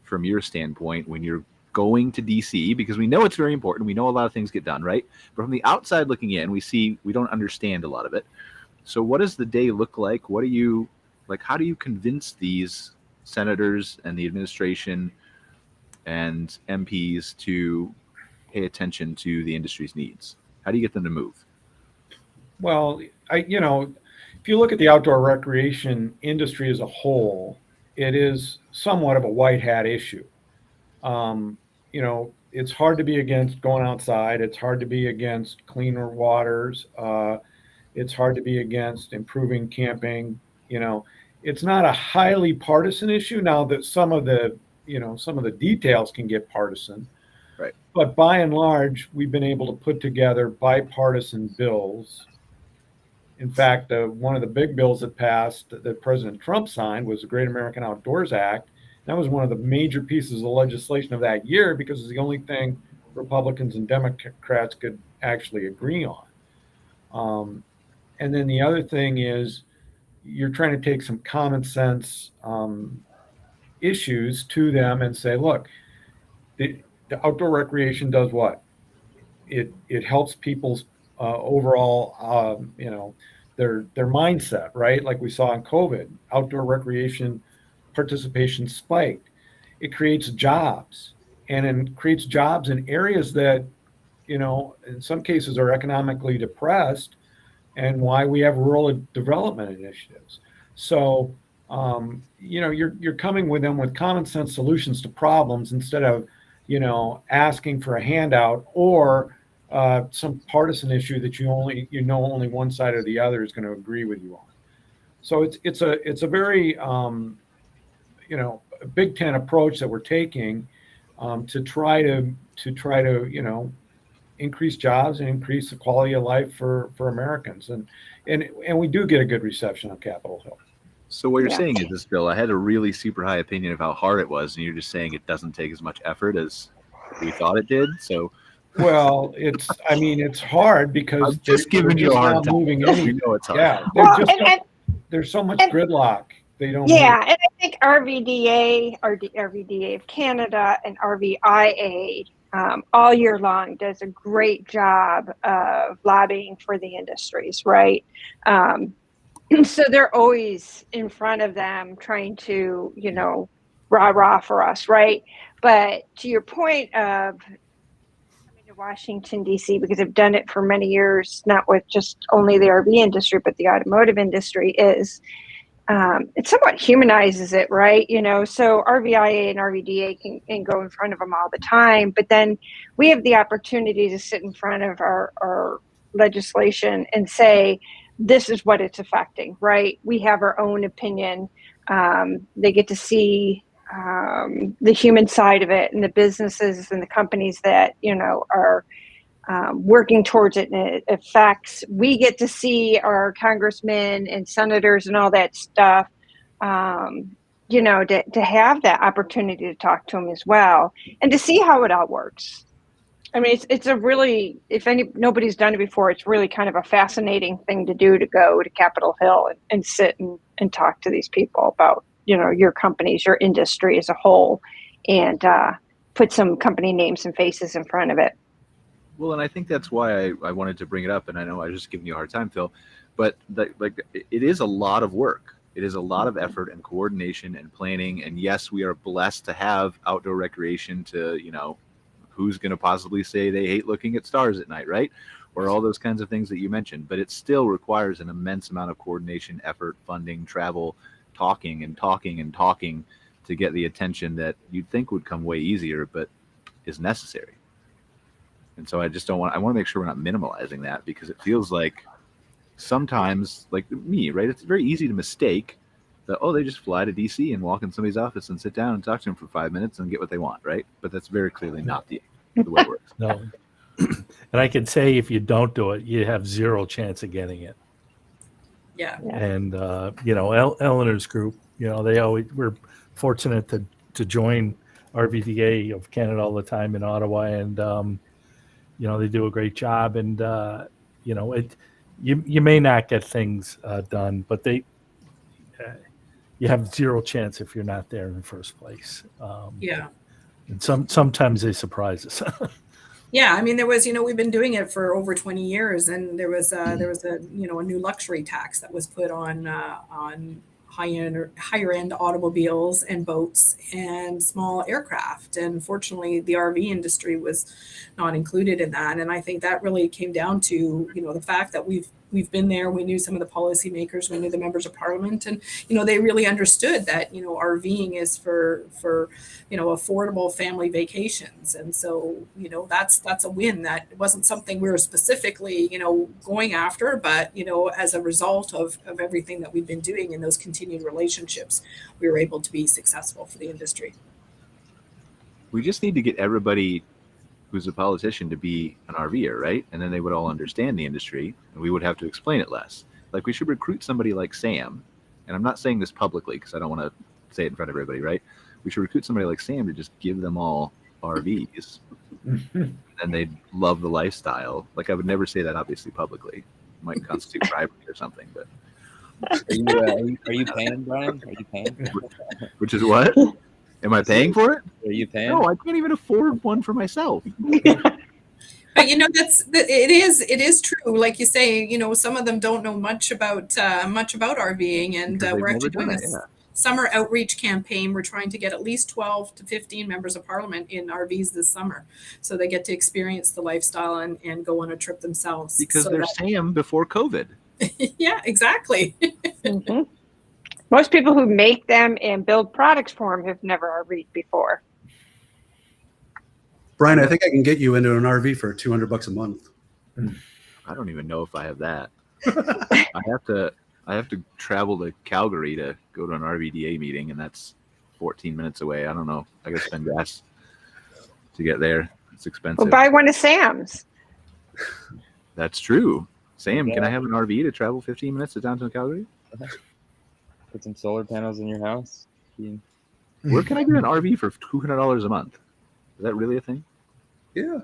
from your standpoint when you're going to DC? Because we know it's very important. We know a lot of things get done, right? But from the outside looking in, we don't understand a lot of it. So what does the day look like? How do you convince these senators and the administration and MPs to pay attention to the industry's needs? How do you get them to move? Well, if you look at the outdoor recreation industry as a whole, it is somewhat of a white hat issue. It's hard to be against going outside. It's hard to be against cleaner waters. It's hard to be against improving camping. It's not a highly partisan issue. Now that some of the details can get partisan, right? But by and large, we've been able to put together bipartisan bills. In fact, one of the big bills that passed that President Trump signed was the Great American Outdoors Act. That was one of the major pieces of legislation of that year because it's the only thing Republicans and Democrats could actually agree on. And then the other thing is you're trying to take some common sense issues to them and say, look, the outdoor recreation does what? It helps people's overall, their mindset, right? Like we saw in COVID, outdoor recreation participation spiked. It creates jobs, and it creates jobs in areas that, in some cases are economically depressed, and why we have rural development initiatives. So, you're coming with them with common sense solutions to problems instead of, asking for a handout or some partisan issue that only one side or the other is going to agree with you on. So it's a very Big Ten approach that we're taking to try to increase jobs and increase the quality of life for Americans, and we do get a good reception on Capitol Hill. So what you're saying is this, Bill, I had a really super high opinion of how hard it was, and you're just saying it doesn't take as much effort as we thought it did. So. Well, it's hard because I'm just giving you a hard time. Moving We know it's hard. Yeah, there's so much gridlock. They don't. Yeah, and I think RVDA of Canada and RVIA all year long does a great job of lobbying for the industries, right? So they're always in front of them trying to, rah for us, right? But to your point of Washington, D.C., because I've done it for many years, not with just only the RV industry, but the automotive industry, is it somewhat humanizes it, right? So RVIA and RVDA can go in front of them all the time, but then we have the opportunity to sit in front of our legislation and say, this is what it's affecting, right? We have our own opinion. They get to see the human side of it, and the businesses and the companies that, are working towards it, and it affects. We get to see our congressmen and senators and all that stuff, to have that opportunity to talk to them as well, and to see how it all works. I mean, it's a really, nobody's done it before, it's really kind of a fascinating thing to do, to go to Capitol Hill and sit and talk to these people about, your companies, your industry as a whole, and put some company names and faces in front of it. Well, and I think that's why I wanted to bring it up, and I know I was just giving you a hard time, Phil, but it is a lot of work. It is a lot of effort and coordination and planning. And yes, we are blessed to have outdoor recreation to, who's going to possibly say they hate looking at stars at night, right? Or all those kinds of things that you mentioned. But it still requires an immense amount of coordination, effort, funding, travel, talking to get the attention that you'd think would come way easier, but is necessary. And so I want to make sure we're not minimalizing that, because it feels like sometimes, like me, right? It's very easy to mistake that, they just fly to DC and walk in somebody's office and sit down and talk to them for 5 minutes and get what they want, right? But that's very clearly not the way it works. No. And I can say, if you don't do it, you have zero chance of getting it. Yeah. And, Eleanor's group, we're fortunate to join RVDA of Canada all the time in Ottawa, and, they do a great job, and you may not get things done, but you have zero chance if you're not there in the first place. And sometimes they surprise us. Yeah, I mean, there was, we've been doing it for over 20 years, and there was a new luxury tax that was put on higher end automobiles and boats and small aircraft. And fortunately, the RV industry was not included in that. And I think that really came down to, the fact that we've been there. We knew some of the policymakers, we knew the members of parliament, and, they really understood that, RVing is for affordable family vacations. And so, that's a win. That wasn't something we were specifically, going after, but, as a result of everything that we've been doing in those continued relationships, we were able to be successful for the industry. We just need to get everybody who's a politician to be an RVer, right? And then they would all understand the industry, and we would have to explain it less. Like, we should recruit somebody like Sam, and I'm not saying this publicly because I don't want to say it in front of everybody, right? We should recruit somebody like Sam to just give them all RVs, and they'd love the lifestyle. Like, I would never say that obviously publicly. It might constitute bribery or something, but. Are you paying, Brian? Are you paying? Which is what? Am I paying for it? Are you paying? No, I can't even afford one for myself. But it is true. Like you say, some of them don't know much about RVing, and we're actually doing a summer outreach campaign. We're trying to get at least 12 to 15 members of parliament in RVs this summer, so they get to experience the lifestyle and go on a trip themselves. Because they're Sam before COVID. Yeah, exactly. Mm-hmm. Most people who make them and build products for them have never RV'd before. Brian, I think I can get you into an RV for $200 a month. I don't even know if I have that. I have to travel to Calgary to go to an RVDA meeting, and that's 14 minutes away. I don't know. I got to spend gas to get there. It's expensive. Well, buy one of Sam's. That's true. Sam, can I have an RV to travel 15 minutes to downtown Calgary? Put some solar panels in your house. Where can I get an RV for $200 a month? Is that really a thing? Yeah.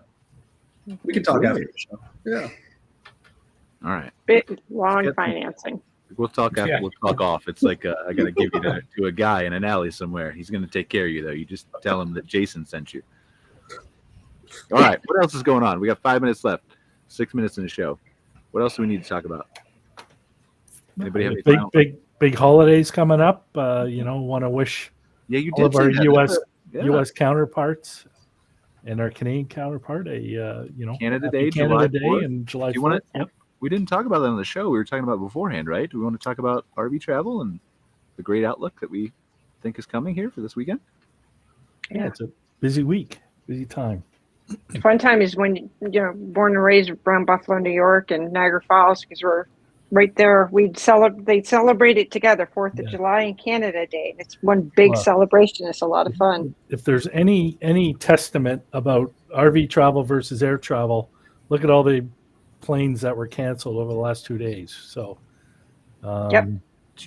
We can talk after the show. Yeah. All right. Bit long financing. We'll talk after. We'll talk off. It's like I got to give you to a guy in an alley somewhere. He's going to take care of you, though. You just tell him that Jason sent you. All right. What else is going on? We got 5 minutes left. 6 minutes in the show. What else do we need to talk about? Anybody have any big holidays coming up? Want to wish all of our U.S. counterparts and our Canadian counterpart Canada Day, Canada Day, 4th. and July 4th. We didn't talk about that on the show. We were talking about beforehand, right? Do we want to talk about RV travel and the great outlook that we think is coming here for this weekend. Yeah, it's a busy week, busy time. Fun time is when you're born and raised around Buffalo, New York, and Niagara Falls, because we're right there. They celebrate it together, 4th of July and Canada Day. It's one big celebration. It's a lot of fun. If there's any testament about RV travel versus air travel, look at all the planes that were canceled over the last 2 days. So, yep.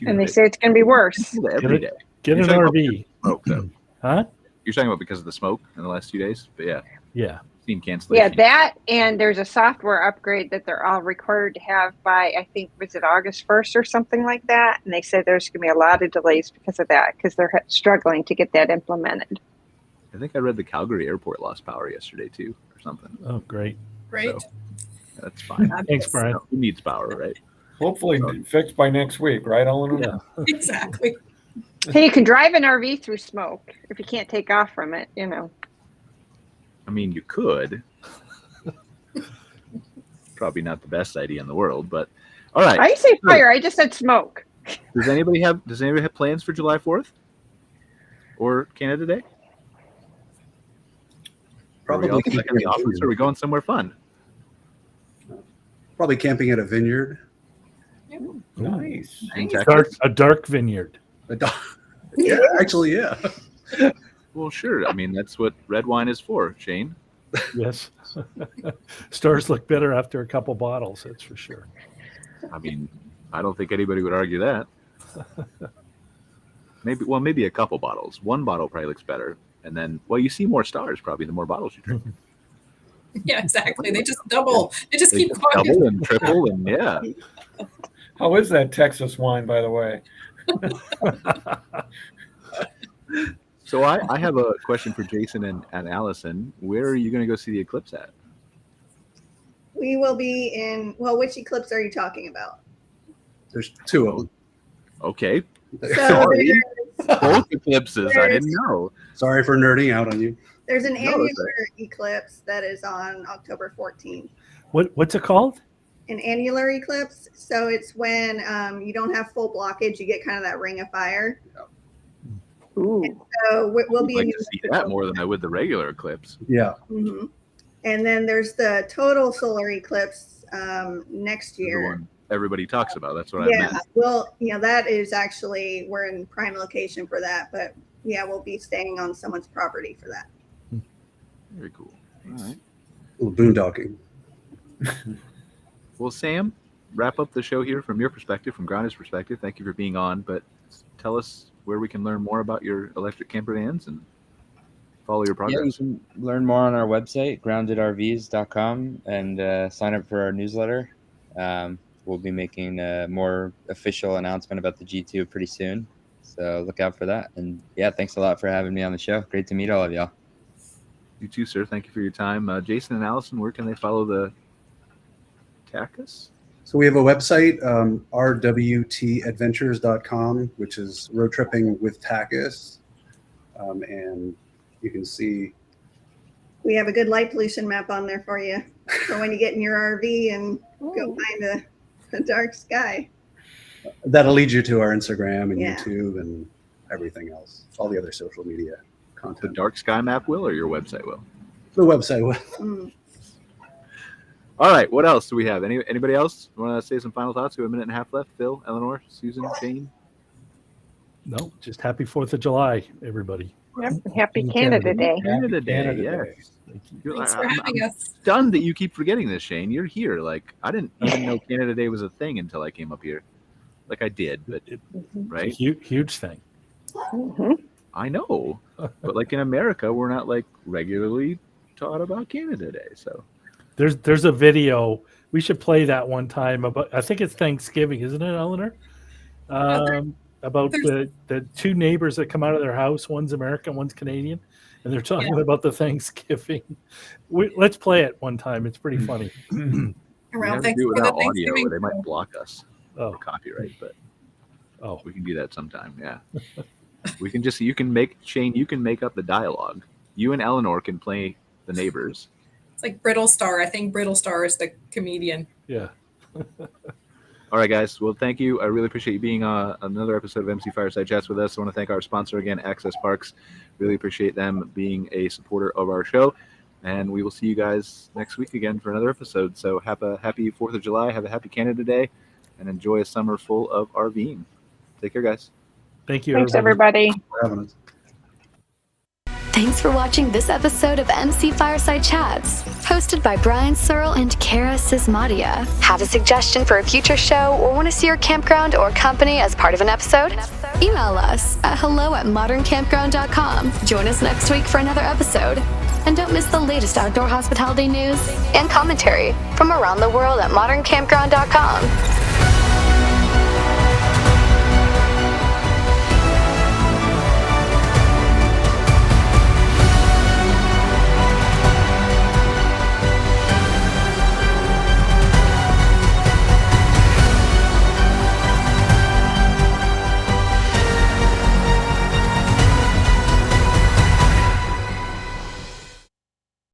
And they say it's going to be worse. Every day. Get an RV. Smoke, though. Huh? You're talking about because of the smoke in the last 2 days? But yeah. Yeah. Seen cancellation. Yeah, that, and there's a software upgrade that they're all required to have by, I think, was it August 1st or something like that? And they said there's going to be a lot of delays because of that, because they're struggling to get that implemented. I think I read the Calgary airport lost power yesterday, too, or something. Oh, great. Great. So, that's fine. Thanks, Brian. Who needs power, right? Hopefully fixed by next week, right, Eleanor? Yeah. Exactly. Hey, you can drive an RV through smoke if you can't take off from it, you know. I mean, you could. Probably not the best idea in the world, but all right. I didn't say fire. I just said smoke. Does anybody have plans for July 4th or Canada Day? Probably are we all in the office, or are we going somewhere fun? Probably camping at a vineyard. Nice. In Texas? A dark vineyard. Yeah, actually, yeah. Well, sure. I mean, that's what red wine is for, Shane. Yes. Stars look better after a couple bottles, that's for sure. I mean, I don't think anybody would argue that. Maybe a couple bottles. One bottle probably looks better. And then, you see more stars probably the more bottles you drink. Yeah, exactly. They just double. They just keep going. Double and triple and yeah. How is that Texas wine, by the way? So I have a question for Jason and Allison. Where are you going to go see the eclipse at? We will be in, which eclipse are you talking about? There's 2 of them. Okay. So Sorry. Both eclipses. I didn't know. Sorry for nerding out on you. there's an annular eclipse that is on October 14th. What's it called? An annular eclipse. So it's when you don't have full blockage, you get kind of that ring of fire. Ooh. And so we'll be I'd like to see that more than I would the regular eclipse. Yeah. Mm-hmm. And then there's the total solar eclipse next year. The one everybody talks about. That's what I meant. Well, that is actually, we're in prime location for that, but we'll be staying on someone's property for that. Very cool. All right. A little boondocking. Well, Sam, wrap up the show here from your perspective, from Grounded's perspective. Thank you for being on, but tell us where we can learn more about your electric camper vans and follow your progress. Yeah, you can learn more on our website, groundedrvs.com, and sign up for our newsletter. We'll be making a more official announcement about the G2 pretty soon, so look out for that. And yeah, thanks a lot for having me on the show. Great to meet all of y'all. You too, sir. Thank you for your time. Jason and Allison, where can they follow the Takacs? So we have a website, rwtadventures.com, which is road tripping with Takacs. And you can see. We have a good light pollution map on there for you. So when you get in your RV and go find a dark sky. That'll lead you to our Instagram and Yeah. YouTube and everything else, all the other social media The content. dark sky map will, or your website will? The website will. Mm. All right. What else do we have? Anybody else want to say some final thoughts? We have a minute and a half left. Phil, Eleanore, Susan, Shane? No, just happy 4th of July, everybody. Yep. Happy Canada Day. Canada Day. Canada Yes. Thank you. Thanks for having us. Stunned that you keep forgetting this, Shane. You're here. Like, I didn't even know Canada Day was a thing until I came up here. Like I did, but It's right? a huge thing. Mm-hmm. I know, but like in America, we're not like regularly taught about Canada Day. So There's a video. We should play that one time about. I think it's Thanksgiving, isn't it, Eleanor? About the two neighbors that come out of their house. One's American, one's Canadian, and they're talking about the Thanksgiving. Let's play it one time. It's pretty funny. we Around have to do it for the without audio, Thanksgiving. or they might block us Oh, for copyright. But oh, we can do that sometime. Yeah, we can just. You can make Shane. You can make up the dialogue. You and Eleanor can play the neighbors. It's like Brittle Star. I think Brittle Star is the comedian. yeah. All All right, guys. Well, thank you. I really appreciate you being on another episode of MC Fireside Chats with us. I want to thank our sponsor again, AccessParks. Really appreciate them being a supporter of our show. And we will see you guys next week again for another episode. So have a happy 4th of July. Have a happy Canada Day. And enjoy a summer full of RVing. Take care, guys. Thank you. Thanks, everybody. For having us. Thanks for watching this episode of MC Fireside Chats, hosted by Brian Searl and Kara Sismadia. Have a suggestion for a future show or want to see your campground or company as part of an episode? Email us at hello@moderncampground.com. Join us next week for another episode. And don't miss the latest outdoor hospitality news and commentary from around the world at moderncampground.com.